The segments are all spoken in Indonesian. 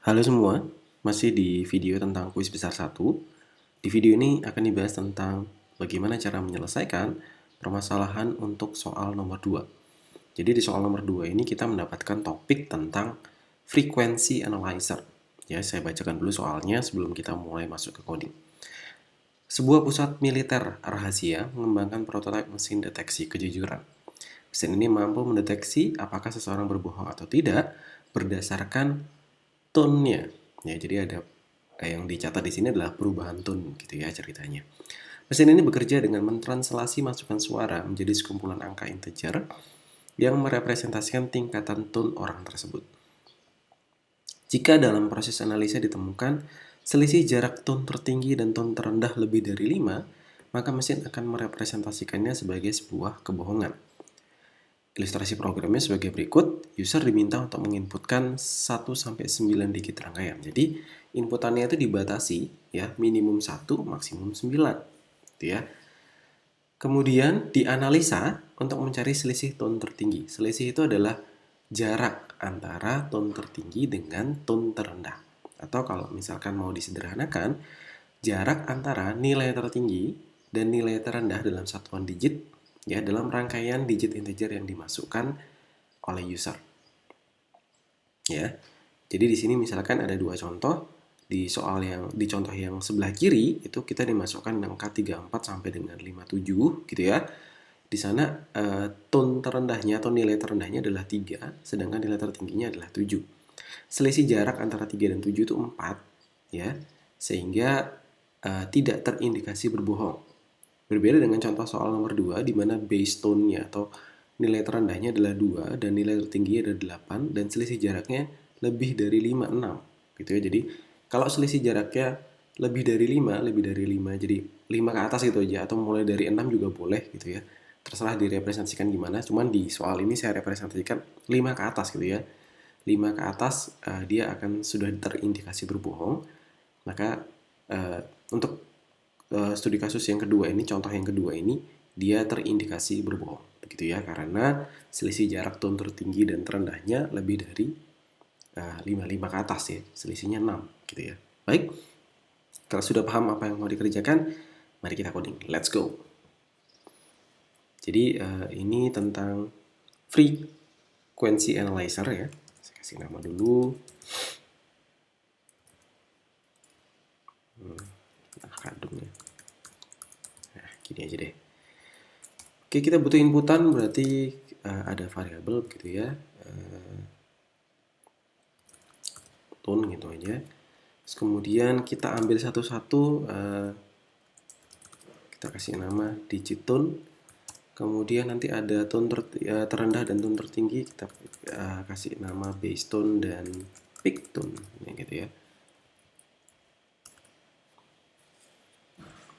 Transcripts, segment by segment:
Halo semua, masih di video tentang kuis besar 1. Di video ini akan dibahas tentang bagaimana cara menyelesaikan permasalahan untuk soal nomor 2. Jadi di soal nomor 2 ini kita mendapatkan topik tentang frequency analyzer. Ya, saya bacakan dulu soalnya sebelum kita mulai masuk ke coding. Sebuah pusat militer rahasia mengembangkan prototipe mesin deteksi kejujuran. Mesin ini mampu mendeteksi apakah seseorang berbohong atau tidak berdasarkan tone-nya. Ya, jadi ada yang dicatat di sini adalah perubahan tone gitu ya ceritanya. Mesin ini bekerja dengan mentranslasi masukan suara menjadi sekumpulan angka integer yang merepresentasikan tingkatan tone orang tersebut. Jika dalam proses analisa ditemukan selisih jarak tone tertinggi dan tone terendah lebih dari 5, maka mesin akan merepresentasikannya sebagai sebuah kebohongan. Ilustrasi programnya sebagai berikut. User diminta untuk menginputkan 1-9 digit rangkaian. Jadi inputannya itu dibatasi ya, minimum 1, maksimum 9. Gitu ya. Kemudian dianalisa untuk mencari selisih tone tertinggi. Selisih itu adalah jarak antara tone tertinggi dengan tone terendah. Atau kalau misalkan mau disederhanakan, jarak antara nilai tertinggi dan nilai terendah dalam satuan digit ya dalam rangkaian digit integer yang dimasukkan oleh user. Ya. Jadi di sini misalkan ada dua contoh. Di contoh yang sebelah kiri itu kita dimasukkan angka 34 sampai dengan 57 gitu ya. Di sana tone terendahnya atau nilai terendahnya adalah 3, sedangkan nilai tertingginya adalah 7. Selisih jarak antara 3 dan 7 itu 4 ya. Sehingga tidak terindikasi berbohong. Berbeda dengan contoh soal nomor 2 di mana base tone-nya atau nilai terendahnya adalah 2 dan nilai tertingginya adalah 8 dan selisih jaraknya lebih dari 5, 6 gitu ya. Jadi kalau selisih jaraknya lebih dari 5 jadi 5 ke atas gitu aja atau mulai dari 6 juga boleh gitu ya. Terserah direpresentasikan gimana, cuman di soal ini saya representasikan 5 ke atas gitu ya. 5 ke atas dia akan sudah terindikasi berbohong. Maka untuk studi kasus yang kedua ini, contoh yang kedua ini, dia terindikasi berbohong begitu ya, karena selisih jarak tone tertinggi dan terendahnya lebih dari 5 ke atas ya, selisihnya 6 gitu ya. Baik, kalau sudah paham apa yang mau dikerjakan, mari kita coding. Let's go. Jadi ini tentang frequency analyzer ya. Saya kasih nama dulu. Nah, kandungnya. Nah, gini aja deh. Oke, kita butuh inputan berarti ada variabel gitu ya. Tone gitu aja. Terus kemudian kita ambil satu-satu, kita kasih nama digit tone. Kemudian nanti ada tone terendah dan tone tertinggi, kita kasih nama base tone dan peak tone gitu ya.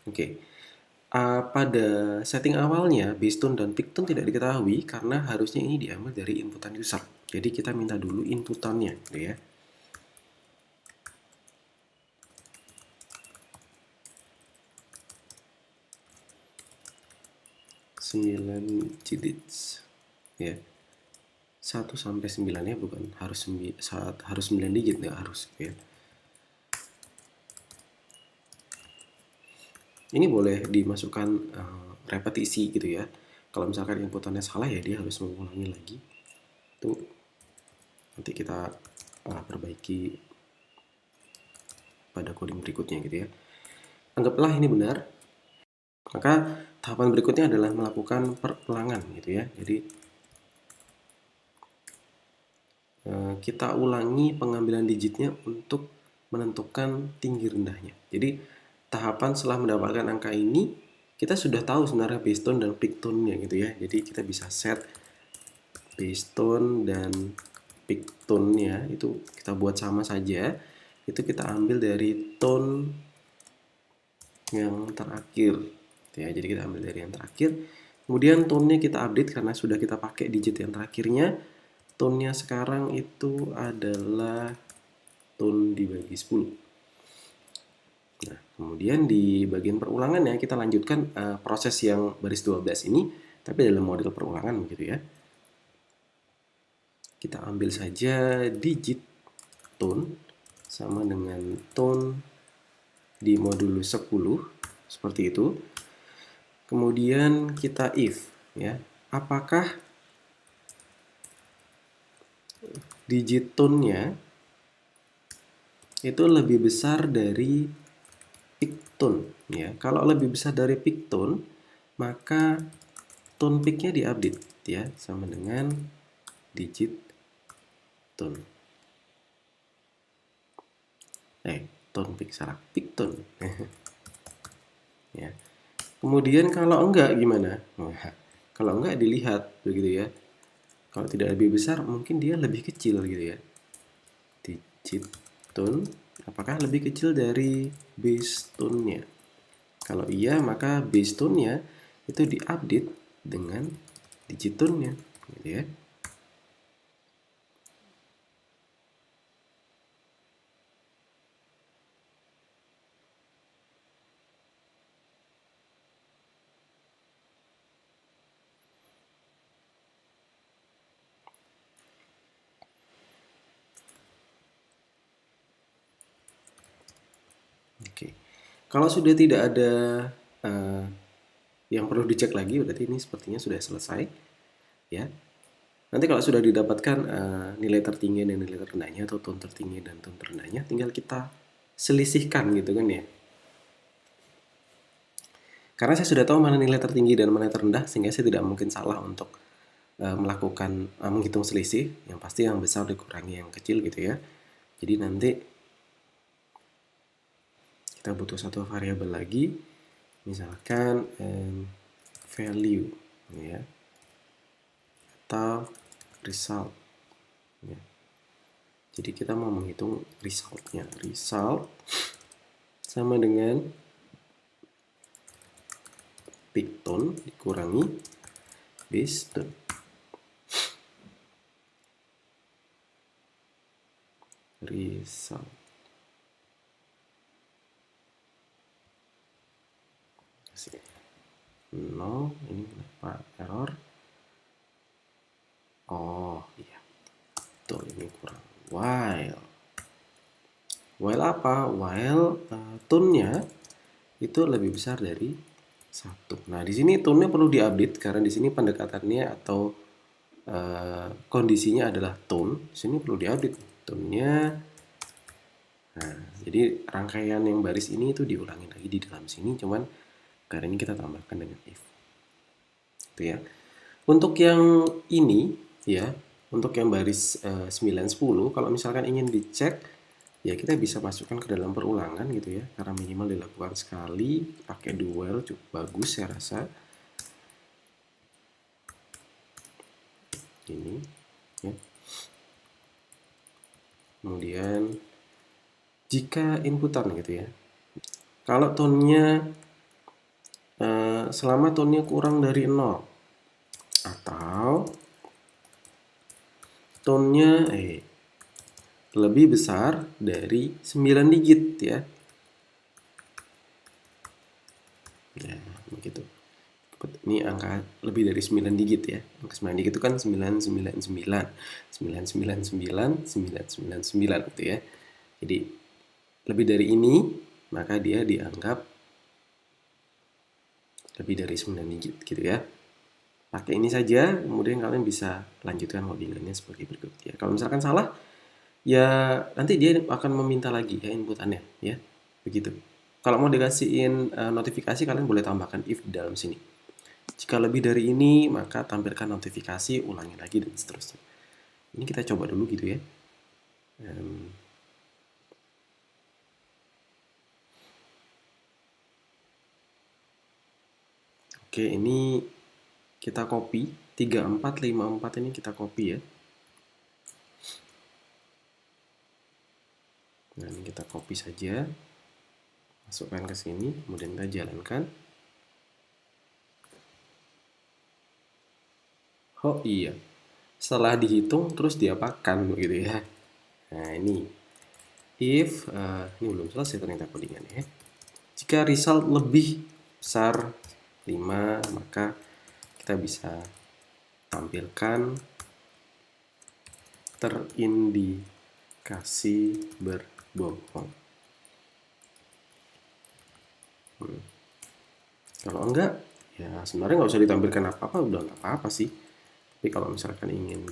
Oke. Pada setting awalnya base tone dan peak tone tidak diketahui karena harusnya ini diambil dari inputan user. Jadi kita minta dulu inputannya gitu ya. Sembilan digits ya. 1 sampai 9 ya, bukan harus 9 digit, nggak harus ya. Ini boleh dimasukkan repetisi gitu ya. Kalau misalkan inputannya salah ya dia harus mengulangi lagi. Itu nanti kita perbaiki pada coding berikutnya gitu ya. Anggaplah ini benar. Maka tahapan berikutnya adalah melakukan perulangan gitu ya. Jadi kita ulangi pengambilan digitnya untuk menentukan tinggi rendahnya. Jadi tahapan setelah mendapatkan angka ini, kita sudah tahu sebenarnya base tone dan peak tone-nya gitu ya. Jadi kita bisa set base tone dan peak tone-nya itu kita buat sama saja. Itu kita ambil dari tone yang terakhir. Ya, jadi kita ambil dari yang terakhir. Kemudian tone-nya kita update karena sudah kita pakai digit yang terakhirnya. Tone-nya sekarang itu adalah tone dibagi 10. Nah, kemudian di bagian perulangannya kita lanjutkan proses yang baris 12 ini, tapi dalam model perulangan begitu ya. Kita ambil saja digit tone, sama dengan tone di modulus 10 seperti itu. Kemudian kita if ya. Apakah digit tone-nya itu lebih besar dari peak tone ya. Kalau lebih besar dari peak tone, maka tone peak-nya diupdate ya sama dengan digit tone. Tone peak salah, peak tone. Ya. Kemudian kalau enggak gimana? Wah, kalau enggak dilihat begitu ya. Kalau tidak lebih besar, mungkin dia lebih kecil gitu ya. Digit tone, apakah lebih kecil dari base tone-nya? Kalau iya, maka base tone-nya itu diupdate dengan digit tone-nya, gitu ya. Oke. Kalau sudah tidak ada eh, yang perlu dicek lagi, berarti ini sepertinya sudah selesai, ya. Nanti kalau sudah didapatkan nilai tertinggi dan nilai terendahnya atau tone tertinggi dan tone terendahnya, tinggal kita selisihkan gitu kan ya. Karena saya sudah tahu mana nilai tertinggi dan mana terendah, sehingga saya tidak mungkin salah untuk melakukan menghitung selisih. Yang pasti yang besar dikurangi yang kecil gitu ya. Jadi nanti kita butuh satu variabel lagi, misalkan value ya, atau result ya. Jadi kita mau menghitung resultnya. Result sama dengan peak tone dikurangi base tone. Result. No, ini kenapa error? Oh iya, betul, ini kurang. While apa? While tone-nya itu lebih besar dari 1. Nah, di sini tone-nya perlu diupdate karena di sini pendekatannya atau kondisinya adalah tone. Di sini perlu diupdate tone-nya. Nah, jadi rangkaian yang baris ini itu diulangi lagi di dalam sini, cuman karena ini kita tambahkan dengan if. Itu ya. Untuk yang ini ya, untuk yang baris 9 10, kalau misalkan ingin dicek ya kita bisa masukkan ke dalam perulangan gitu ya, karena minimal dilakukan sekali, pakai dual cukup bagus saya rasa. Ini ya. Kemudian jika inputan gitu ya, kalau tone-nya selama tone-nya kurang dari 0 atau tone-nya lebih besar dari 9 digit ya. Ya, begitu. Ini angka lebih dari 9 digit ya. Angka 9 digit itu kan 999, 999, 999 gitu ya. Jadi lebih dari ini maka dia dianggap lebih dari 9 digit gitu ya. Pakai ini saja, kemudian kalian bisa lanjutkan codingannya seperti berikut ya. Kalau misalkan salah, ya nanti dia akan meminta lagi ya inputannya ya. Begitu. Kalau mau dikasihin notifikasi, kalian boleh tambahkan if di dalam sini. Jika lebih dari ini, maka tampilkan notifikasi, ulangi lagi, dan seterusnya. Ini kita coba dulu gitu ya. Oke, ini kita copy. 3454 ini kita copy ya. Nah, ini kita copy saja. Masukkan ke sini, kemudian kita jalankan. Oh iya, setelah dihitung terus diapakan begitu ya. Nah ini if ini belum selesai ternyata codingannya ya. Jika result lebih besar 5, maka kita bisa tampilkan terindikasi berbohong. Kalau enggak, ya sebenarnya nggak usah ditampilkan apa-apa, udah nggak apa-apa sih. Tapi kalau misalkan ingin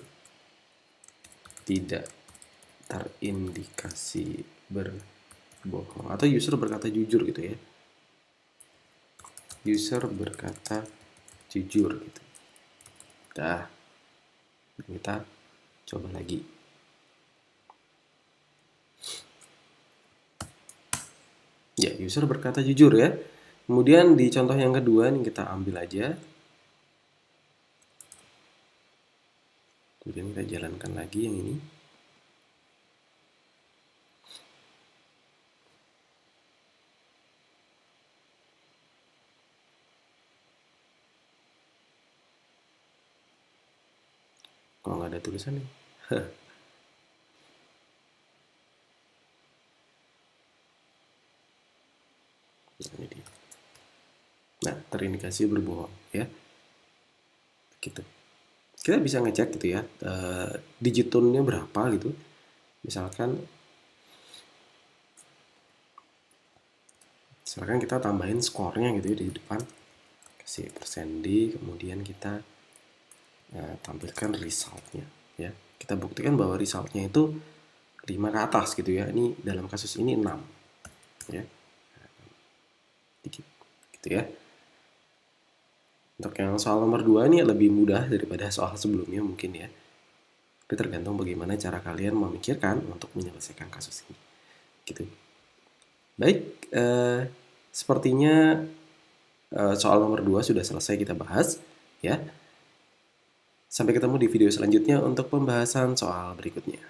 tidak terindikasi berbohong atau user berkata jujur gitu ya, user berkata jujur gitu. Dah, kita coba lagi. Ya, user berkata jujur ya. Kemudian di contoh yang kedua nih kita ambil aja. Kemudian kita jalankan lagi yang ini. Kalau nggak ada tulisan nih. Ini dia. Nah, terindikasi berbohong ya. Gitu. Kita bisa ngecek gitu ya, digit tone-nya berapa gitu. Misalkan kita tambahin skornya gitu ya di depan. Kasih persen D, kemudian kita tampilkan resultnya ya. Kita buktikan bahwa resultnya itu 5 ke atas gitu ya. Ini dalam kasus ini 6 ya. Dikit gitu ya. Untuk yang soal nomor 2 ini lebih mudah daripada soal sebelumnya mungkin ya. Tapi tergantung bagaimana cara kalian memikirkan untuk menyelesaikan kasus ini. Gitu. Baik, sepertinya soal nomor 2 sudah selesai kita bahas ya. Sampai ketemu di video selanjutnya untuk pembahasan soal berikutnya.